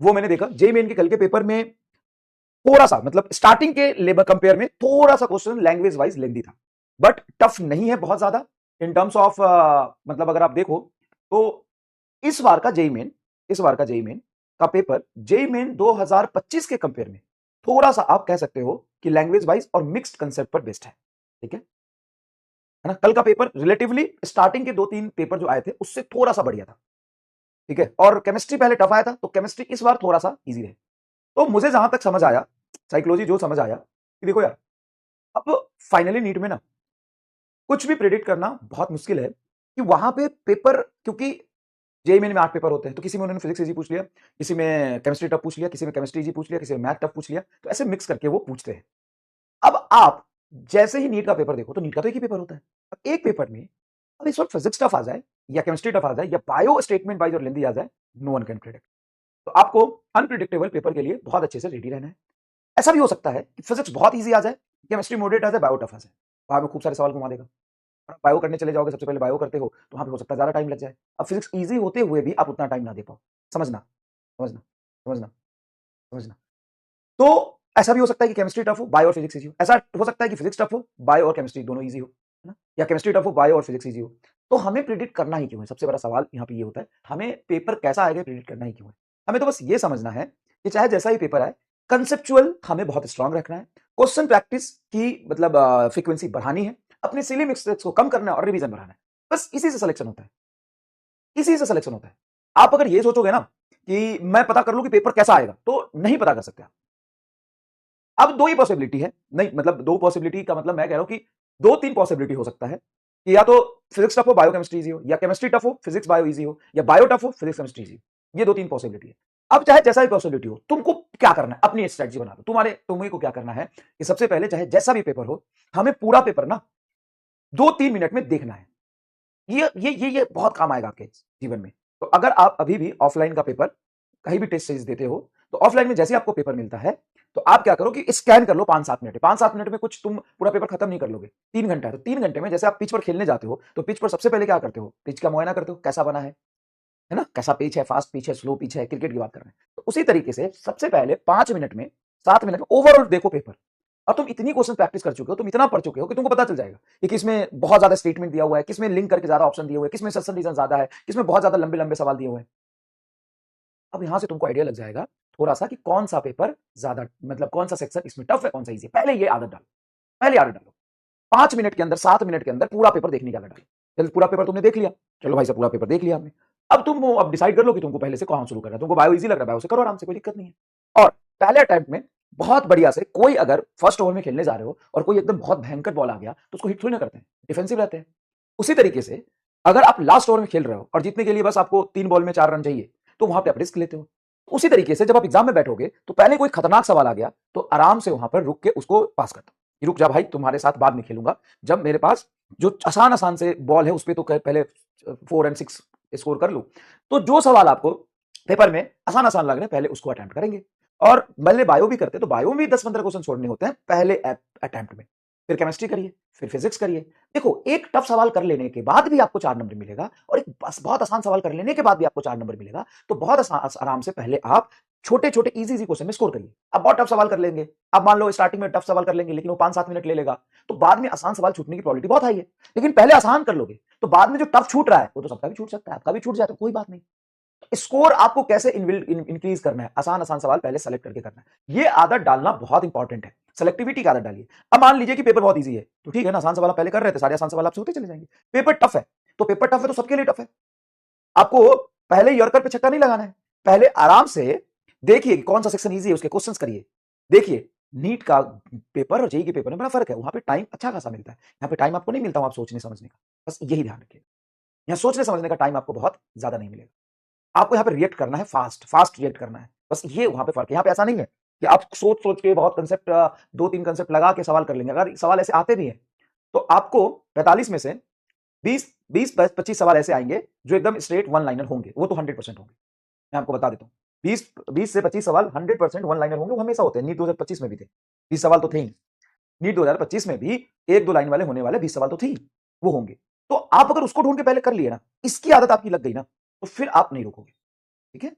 वो मैंने देखा जेईई मेन के कल के पेपर में थोड़ा सा मतलब स्टार्टिंग के लेबर कंपेयर में थोड़ा सा क्वेश्चन लैंग्वेज वाइज लेंदी था, बट टफ नहीं है बहुत ज्यादा इन टर्म्स ऑफ मतलब अगर आप देखो तो इस बार का जेईई मेन का पेपर जेईई मेन 2025 के कंपेयर में थोड़ा सा आप कह सकते हो कि लैंग्वेज वाइज और मिक्स्ड कंसेप्ट पर बेस्ड है। ठीक है ना, कल का पेपर रिलेटिवली स्टार्टिंग के 2-3 पेपर जो आए थे उससे थोड़ा सा बढ़िया था। ठीक है, और केमिस्ट्री पहले टफ आया था तो केमिस्ट्री इस बार थोड़ा सा इजी रहे। तो मुझे जहां तक समझ आया, साइकोलॉजी जो समझ आया कि देखो यार अब फाइनली नीट में ना कुछ भी प्रेडिक्ट करना बहुत मुश्किल है कि वहां पे पेपर, क्योंकि जेईई मेन में 8 पेपर होते हैं तो किसी में उन्होंने फिजिक्स इजी पूछ लिया, किसी में केमिस्ट्री टफ पूछ लिया, किसी में केमिस्ट्री इजी पूछ लिया, किसी में मैथ टफ पूछ लिया, तो ऐसे मिक्स करके वो पूछते हैं। अब आप जैसे ही नीट का पेपर देखो तो नीट का तो एक ही पेपर होता है। अब एक पेपर में अब इस वक्त फिजिक्स टफ आ जाए या केमिस्ट्री टफ आ जाए या बायो स्टेटमेंट वाइज और लेंदी आ जाए, नो वन कैन प्रेडिक्ट। तो आपको अनप्रिडिक्टेबल पेपर के लिए बहुत अच्छे से रेडी रहना है। ऐसा भी हो सकता है कि फिजिक्स बहुत इजी आ जाए, केमिस्ट्री मॉडरेट आ जाए, बायो टफ आ जाए, वहां में खूब सारे सवाल घुमा देगा। और आप बायो करने चले जाओगे, सबसे पहले बायो करते हो तो वहां पे हो सकता है ज्यादा टाइम लग जाए। अब फिजिक्स इजी होते हुए भी आप उतना टाइम ना दे पाओ। समझना समझना समझना समझना। तो ऐसा भी हो सकता है कि केमिस्ट्री टफ हो, बायो और फिजिक्स इजी हो। ऐसा हो सकता है कि फिजिक्स टफ हो, बायो और केमिस्ट्री दोनों इजी हो, है ना, या केमिस्ट्री टफ हो, बायो और फिजिक्स इजी हो। तो हमें प्रिडिक्ट करना ही क्यों है? सबसे बड़ा सवाल यहाँ पे ये होता है, हमें पेपर कैसा आएगा प्रिडिक्ट करना ही क्यों है? हमें तो बस ये समझना है कि चाहे जैसा ही पेपर आए, कंसेप्चुअल हमें बहुत स्ट्रांग रखना है, क्वेश्चन प्रैक्टिस की मतलब फ्रीक्वेंसी बढ़ानी है, अपने सिली मिस्टेक्स को कम करना है और रिवीजन बढ़ाना है। बस इसी से सिलेक्शन होता है, इसी से सिलेक्शन होता है। आप अगर ये सोचोगे ना कि मैं पता कर लूं कि पेपर कैसा आएगा, तो नहीं पता कर सकते आप। अब दो ही पॉसिबिलिटी है, नहीं मतलब दो पॉसिबिलिटी का मतलब मैं कह रहा हूं कि 2-3 पॉसिबिलिटी हो सकता है कि या तो फिजिक्स टफ हो, बायो केमिस्ट्री इजी हो, या केमिस्ट्री टफ हो, फिजिक्स बायो इजी हो, या बायो टफ हो, फिजिक्स केमिस्ट्री इजी हो। ये 2-3 पॉसिबिलिटी है। अब चाहे जैसा भी पॉसिबिलिटी हो, तुमको क्या करना है, अपनी स्ट्रेटजी बना लो। तुम्हें को क्या करना है कि सबसे पहले चाहे जैसा भी पेपर हो, हमें पूरा पेपर ना 2-3 मिनट में देखना है। ये बहुत काम आएगा आपके जीवन में। तो अगर आप अभी भी ऑफलाइन का पेपर कहीं भी टेस्ट सीरीज देते हो, तो ऑफलाइन में जैसे आपको पेपर मिलता है तो आप क्या करो कि स्कैन कर लो 5-7 मिनट। 5-7 मिनट में कुछ तुम पूरा पेपर खत्म नहीं कर लोगे। 3 घंटा है तो 3 घंटे में जैसे आप पिच पर खेलने जाते हो तो पिच पर सबसे पहले क्या करते हो, पिच का मुआयना करते हो, कैसा बना है ना, कैसा पिच है, फास्ट पिच है, स्लो पिच है, क्रिकेट की बात कर रहे हैं। तो उसी तरीके से सबसे पहले 5 मिनट में 7 मिनट में ओवरऑल देखो पेपर। अब तुम इतनी क्वेश्चन प्रैक्टिस कर चुके हो, तुम इतना पढ़ चुके हो कि तुमको पता चल जाएगा कि किसमें बहुत ज्यादा स्टेटमेंट दिया हुआ है, किसमें लिंक करके ज्यादा ऑप्शन दिए हुए हैं, किसमें सस्पेंशन रीजन ज्यादा है, किसमें बहुत ज्यादा लंबे लंबे सवाल दिए हुए हैं। अब यहां से तुमको आइडिया लग जाएगा थोड़ा सा कि कौन सा पेपर ज्यादा मतलब कौन सा सेक्शन इसमें टफ है, कौन सा इजी है। पहले ये आदत डालो, पहले आदत डालो। 5 मिनट के अंदर 7 मिनट के अंदर पूरा पेपर देखने की आदत डालो। चल पूरा पेपर तुमने देख लिया, चलो भाई साहब पूरा पेपर देख लिया आपने। अब तुम अब डिसाइड कर लो कि तुमको पहले से कौन शुरू करना है। तुमको बायो इजी लग रहा है, बायो से करो आराम से, कोई दिक्कत नहीं है। और पहले अटेम्प्ट में बहुत बढ़िया से, कोई अगर फर्स्ट ओवर में खेलने जा रहे हो और कोई एकदम बहुत भयंकर बॉल आ गया तो उसको हिट थोड़ी ना करते हैं, डिफेंसिव रहते हैं। उसी तरीके से अगर आप लास्ट ओवर में खेल रहे हो और जीतने के लिए बस आपको 3 बॉल में 4 रन चाहिए, तो वहां पे आप रिस्क लेते हो। उसी तरीके से जब आप एग्जाम में बैठोगे तो पहले कोई खतरनाक सवाल आ गया तो आराम से वहां पर रुक के उसको पास कर दो। रुक जा भाई, तुम्हारे साथ बाद में खेलूंगा, जब मेरे पास जो आसान आसान से बॉल है उस पर तो पहले 4 और 6 स्कोर कर लूं। तो जो सवाल आपको पेपर में आसान आसान लग रहे हैं पहले उसको अटेम्प्ट करेंगे। और पहले बायो भी करते तो बायो में भी 10-15 क्वेश्चन छोड़ने होते हैं पहले अटेम्प्ट में। फिर केमिस्ट्री करिए, फिर फिजिक्स करिए। देखो एक टफ सवाल कर लेने के बाद भी आपको 4 नंबर मिलेगा और एक बहुत आसान सवाल कर लेने के बाद भी आपको 4 नंबर मिलेगा। तो बहुत आराम से पहले आप छोटे छोटे इजी इजी क्वेश्चन में स्कोर करिए। अब बहुत टफ सवाल कर लेंगे, अब मान लो स्टार्टिंग में टफ सवाल कर लेंगे लेकिन वो 5-7 मिनट ले लेगा, तो बाद में आसान सवाल छूटने की प्रोबेबिलिटी बहुत हाई है। लेकिन पहले आसान कर लोगे तो बाद में जो टफ छूट रहा है वो तो सबका भी छूट सकता है, आपका भी छूट जाए तो कोई बात नहीं। स्कोर आपको कैसे इंक्रीज करना है, आसान आसान सवाल पहले सेलेक्ट करके करना है। ये आदत डालना बहुत इंपॉर्टेंट है, सेलेक्टिविटी की आदत डालिए। अब मान लीजिए कि पेपर बहुत इजी है तो ठीक है ना, आसान सवाल पहले कर रहे थे, सारे आसान सवाल आपसे होते चले जाएंगे। पेपर टफ है तो पेपर टफ है तो सबके लिए टफ है। आपको पहले यॉर्कर पे छक्का नहीं लगाना है, पहले आराम से देखिए कि कौन सा सेक्शन इजी है, उसके क्वेश्चंस करिए। देखिए नीट का पेपर और जेईई के पेपर में बड़ा फर्क है, वहां पे टाइम अच्छा खासा मिलता है, यहाँ पे टाइम आपको नहीं मिलता आप सोचने समझने का। बस यही ध्यान रखिए, यहाँ सोचने समझने का टाइम आपको बहुत ज्यादा नहीं मिलेगा। आपको यहाँ पे रिएक्ट करना है, फास्ट फास्ट रिएक्ट करना है, बस ये वहां पे फर्क है। यहाँ पे ऐसा नहीं है कि आप सोच सोच के बहुत कंसेप्ट 2-3 कंसेप्ट लगा के सवाल कर लेंगे। अगर सवाल ऐसे आते भी हैं तो आपको 45 में से 20-25 सवाल ऐसे आएंगे जो एकदम स्ट्रेट वन लाइनर होंगे, वो तो 100% होंगे। मैं आपको बता देता हूँ 20 से 25 सवाल 100% वन लाइनर होंगे, वो हमेशा होते हैं। नीट 2025 में भी थे 20 सवाल तो थे ही, नीट 2025 में भी 1-2 लाइन वाले होने वाले 20 सवाल तो थे ही, वो होंगे। तो आप अगर उसको ढूंढ के पहले कर लिए ना, इसकी आदत आपकी लग गई ना, तो फिर आप नहीं रुकोगे। ठीक है।